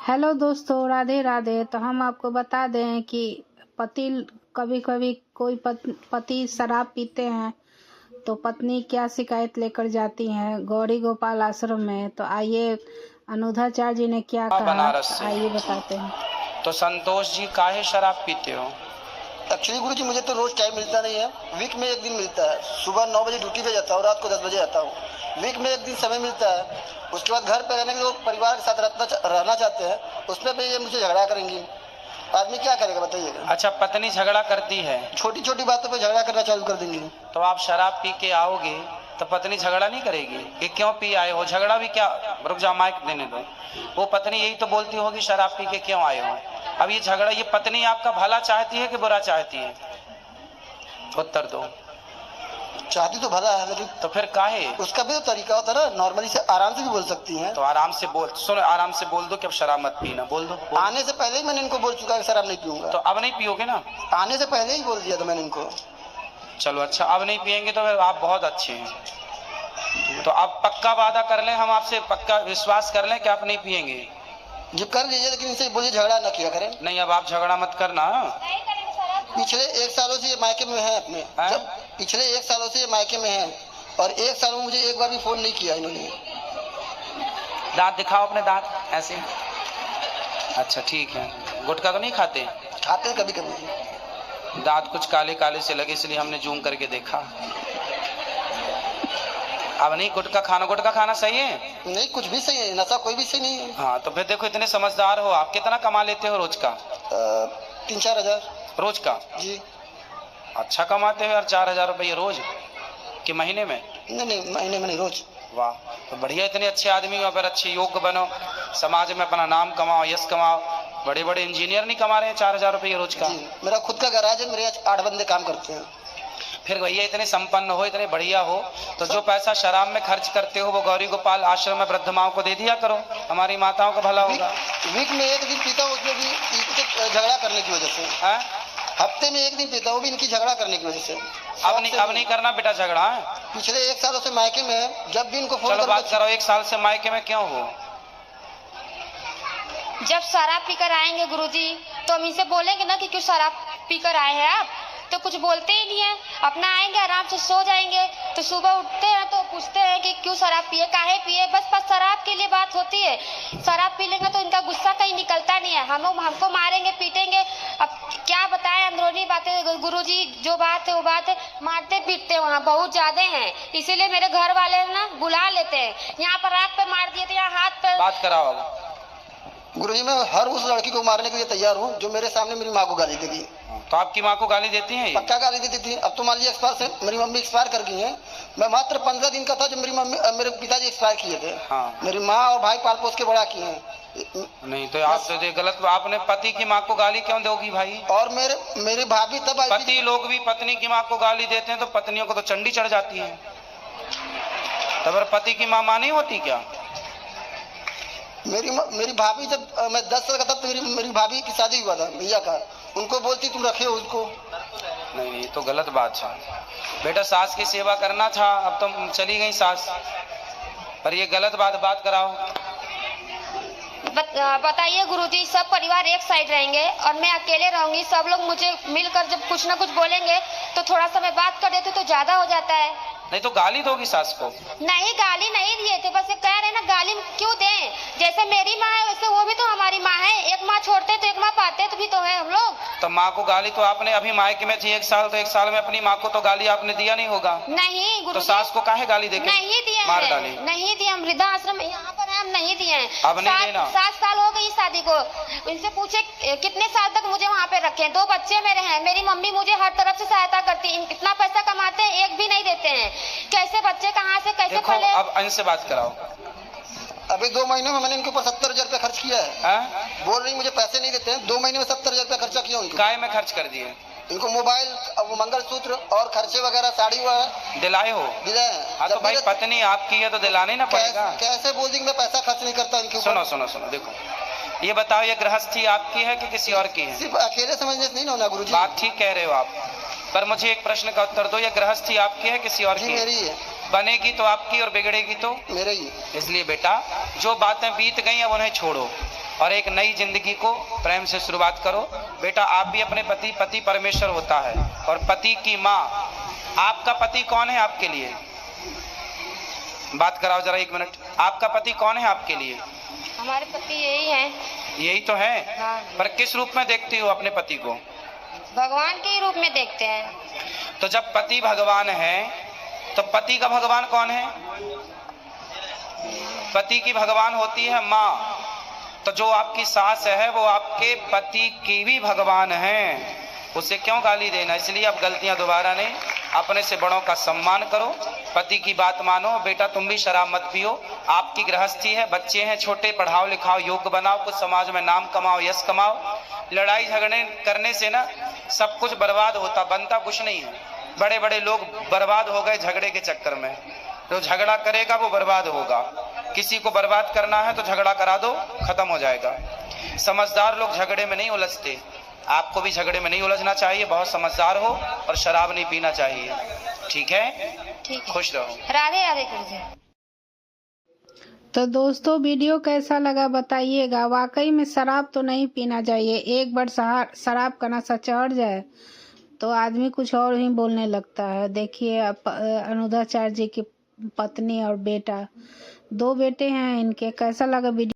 Hello दोस्तों, राधे राधे। तो हम आपको बता दें कि पति कभी कभी कोई पति शराब पीते हैं तो पत्नी क्या शिकायत लेकर जाती हैं गौरी गोपाल आश्रम में। तो आइए अनुधाचार्य जी ने क्या कहा, बनारस से आइए बताते हैं। तो संतोष जी काहे शराब पीते हो? एक्चुअली गुरु जी मुझे तो रोज टाइम मिलता नहीं है। वीक में एक दिन मिलता है। सुबह 9 बजे ड्यूटी पे जाता हूँ, रात को 10 बजे आता हूँ। वीक में एक दिन समय मिलता है। उसके बाद घर पे रहने के लोग परिवार के साथ रहना चाहते हैं, उसमें भी ये मुझे झगड़ा करेंगी। आदमी क्या करेगा बताइएगा। अच्छा, पत्नी झगड़ा करती है, छोटी छोटी बातों पे झगड़ा करना चालू कर देंगी। तो आप शराब पी के आओगे तो पत्नी झगड़ा नहीं करेगी कि क्यों पी आए हो? झगड़ा भी क्या, रुक जाओ माइक देने दो। वो पत्नी यही तो बोलती होगी शराब पी के क्यों आए हो। अब ये झगड़ा, ये पत्नी आपका भला चाहती है कि बुरा चाहती है? उत्तर दो। चाहती तो भला है, लेकिन तो फिर काहे? उसका भी तो तरीका होता है ना। नॉर्मली से आराम से भी बोल सकती हैं। तो आराम से बोल, सुन, आराम से बोल दो कि अब शराब मत पीना। बोल दो, बोल। आने से पहले ही मैंने इनको बोल चुका है शराब नहीं पीऊंगा। तो अब नहीं पियोगे ना? आने से पहले ही बोल दिया था मैंने इनको। चलो अच्छा, अब नहीं पियेंगे तो फिर आप बहुत अच्छे हैं। तो अब पक्का वादा कर लें, हम आपसे पक्का विश्वास कर लें कि आप नहीं पियेंगे। जो कर लीजिए, लेकिन इनसे बोलिए झगड़ा न किया करें। नहीं, अब आप झगड़ा मत करना। पिछले 1 सालों से ये मायके में है अपने। जब पिछले 1 सालों से ये मायके में है और 1 साल में मुझे एक बार भी फोन नहीं किया इन्होंने। दांत दिखाओ अपने, दांत ऐसे। अच्छा ठीक है। गुटखा तो नहीं खाते? खाते कभी कभी। दांत कुछ काले काले से लगे इसलिए हमने जूम करके देखा। अब नहीं गुटखा खाना, गुटखा खाना सही है? नहीं, कुछ भी सही है, नशा कोई भी सही नहीं है। हाँ, तो फिर देखो इतने समझदार हो आप। कितना कमा लेते हो रोज का? 3-4 हजार रोज का? जी। अच्छा कमाते हो यार, 4,000 रुपये रोज कि महीने में? नहीं, महीने में नहीं, रोज। वाह, तो बढ़िया। इतने अच्छे आदमी हो, फिर अच्छे योग्य बनो, समाज में अपना नाम कमाओ, यश कमाओ। बड़े बड़े इंजीनियर नहीं कमा रहे हैं 4,000 रुपये रोज का? जी, मेरा खुद का गैराज है, मेरे 8 बंदे काम करते हैं। फिर भैया इतने संपन्न हो, इतने बढ़िया हो, तो जो पैसा शराब में खर्च करते हो वो गौरी गोपाल आश्रम में वृद्ध माओं को दे दिया करो, हमारी माताओं का भला होगा। वीक में एक दिन पीता हूँ, उसमें भी झगड़ा करने की वजह से। हफ्ते में एक दिन पीता हूँ, वो भी इनकी झगड़ा करने की वजह से। अब नहीं करना बेटा झगड़ा है। पिछले 1 सालों से मायके में है, जब भी इनको फोन चलो बात करो, 1 साल से मायके में क्यों हो? जब शराब पीकर आएंगे गुरुजी तो हम इनसे बोलेंगे ना कि क्यों शराब पीकर आए हैं आप, तो कुछ बोलते ही नहीं है। अपना आएंगे, आराम से सो जाएंगे, तो सुबह उठते हैं तो पूछते हैं कि क्यों शराब पिए, काहे पिए। बस शराब के लिए बात होती है। शराब पी लेंगे तो इनका गुस्सा कहीं निकलता नहीं है। हमको मारेंगे पीटेंगे। अब क्या बताएं, अंदरूनी बातें गुरुजी, जो बात है वो बात है। मारते पीटते वहाँ बहुत ज्यादा हैं, इसीलिए मेरे घर वाले ना बुला लेते हैं। यहाँ पर आँख पे मार दिए थे, यहाँ हाथ पे। बात कराओ। गुरुजी, मैं हर उस लड़की को मारने के लिए तैयार हूँ जो मेरे सामने मेरी माँ को गाली देगी। तो आपकी माँ को गाली देती हैं? पक्का गाली देती थी। अब तो मान लीजिए एक्सपायर से मेरी मम्मी एक्सपायर कर गई हैं। मैं मात्र 15 दिन का था जब मेरे पिताजी एक्सपायर किए थे। हाँ। मेरी माँ और भाई पाल पोस के बड़ा किए हैं। नहीं तो आप तो गलत, आपने पति की माँ को गाली क्यों दोगी भाई? और मेरे भाभी तब पति लोग भी पत्नी की माँ को गाली देते हैं तो पत्नियों को तो चंडी चढ़ जाती है। तब फिर पति की माँ नहीं होती क्या? मेरी भाभी, जब मैं 10 साल का था तो मेरी भाभी की शादी हुआ था भैया का, उनको बोलती तुम रखे हो उसको। नहीं, ये तो गलत बात है बेटा। सास की सेवा करना था, अब तुम चली गई सास, पर ये गलत बात कराओ। बताइए गुरुजी, सब परिवार एक साइड रहेंगे और मैं अकेले रहूंगी। सब लोग मुझे मिलकर जब कुछ ना कुछ बोलेंगे तो थोड़ा सा मैं बात कर देती तो ज्यादा हो जाता है। नहीं तो गाली दोगी सास को? नहीं, गाली नहीं दिए थे, बस ये कह रहे ना गाली क्यों दें। जैसे मेरी माँ है वैसे वो भी तो हमारी माँ है। एक माँ छोड़ते तो एक माँ पाते तो भी तो है हम लोग। तो माँ को गाली तो आपने, अभी मायके में थी 1 साल, तो 1 साल में अपनी माँ को तो गाली आपने दिया नहीं होगा? नहीं गुरु, तो सास को काहे गाली देके नहीं दिए, मार डाली? नहीं दिए। हम वृद्धा आश्रम यहाँ पर हम नहीं दिए हैं। अब नहीं देना। 7 साल हो गई शादी को। इनसे पूछे कितने साल तक मुझे वहाँ पे रखे। 2 बच्चे मेरे हैं। मेरी मम्मी मुझे हर तरफ से सहायता करती है। इतना पैसा कमाते हैं, एक भी नहीं देते हैं। कैसे बच्चे कहाँ से कैसे पले? अब इनसे बात कराओ। अभी 2 महीनों में मैंने इनको पर 70,000 रुपया खर्च किया है। बोल रही मुझे पैसे नहीं देते हैं। 2 महीने में 70,000 रुपया खर्चा किया उनको। काय में खर्च कर दिए? इनको मोबाइल, वो मंगलसूत्र और खर्चे वगैरह, साड़ी वगैरह दिलाए हो? दिलाए। हाँ, तो भाई पत्नी आपकी है तो दिलाने ना पड़ेगा। कैसे बोल दी मैं पैसा खर्च नहीं करता इनके ऊपर? सुनो देखो, ये बताओ, ये गृहस्थी आपकी है कि किसी और की है? सिर्फ अकेले समझने से नहीं होना गुरुजी। बात ठीक कह रहे हो आप, पर मुझे एक प्रश्न का उत्तर दो, ये गृहस्थी आपकी है किसी और की? मेरी है। बनेगी तो आपकी और बिगड़ेगी तो मेरे ही। इसलिए बेटा, जो बातें बीत गई अब उन्हें छोड़ो और एक नई जिंदगी को प्रेम से शुरुआत करो। बेटा आप भी अपने पति परमेश्वर होता है और पति की माँ। आपका पति कौन है आपके लिए? बात कराओ जरा 1 मिनट। आपका पति कौन है आपके लिए? हमारे पति यही हैं। यही तो है। हाँ। पर किस रूप में देखती हो अपने पति को? भगवान के ही रूप में देखते हैं। तो जब पति भगवान है तो पति का भगवान कौन है? पति की भगवान होती है माँ। तो जो आपकी सास है वो आपके पति की भी भगवान है। उसे क्यों गाली देना? इसलिए अब गलतियां दोबारा नहीं। अपने से बड़ों का सम्मान करो, पति की बात मानो। बेटा तुम भी शराब मत पियो। आपकी गृहस्थी है, बच्चे हैं छोटे, पढ़ाओ लिखाओ, योग्य बनाओ, कुछ समाज में नाम कमाओ, यश कमाओ। लड़ाई झगड़े करने से ना सब कुछ बर्बाद होता, बनता कुछ नहीं है। बड़े बड़े लोग बर्बाद हो गए झगड़े के चक्कर में। जो झगड़ा करेगा वो बर्बाद होगा। किसी को बर्बाद करना है तो झगड़ा करा दो, खत्म हो जाएगा। समझदार लोग झगड़े में नहीं उलझते। आपको भी झगड़े में नहीं उलझना चाहिए, बहुत समझदार हो और शराब नहीं पीना चाहिए। ठीक है? ठीक है। खुश रहो। राधे राधे गुरुजी। तो दोस्तों वीडियो कैसा लगा बताइएगा। वाकई में शराब तो नहीं पीना चाहिए। एक बार शराब का नशा चढ़ जाए तो आदमी कुछ और ही बोलने लगता है। देखिए अनुराधाचार्य जी की पत्नी और बेटा, 2 बेटे हैं इनके। कैसा लगा वीडियो?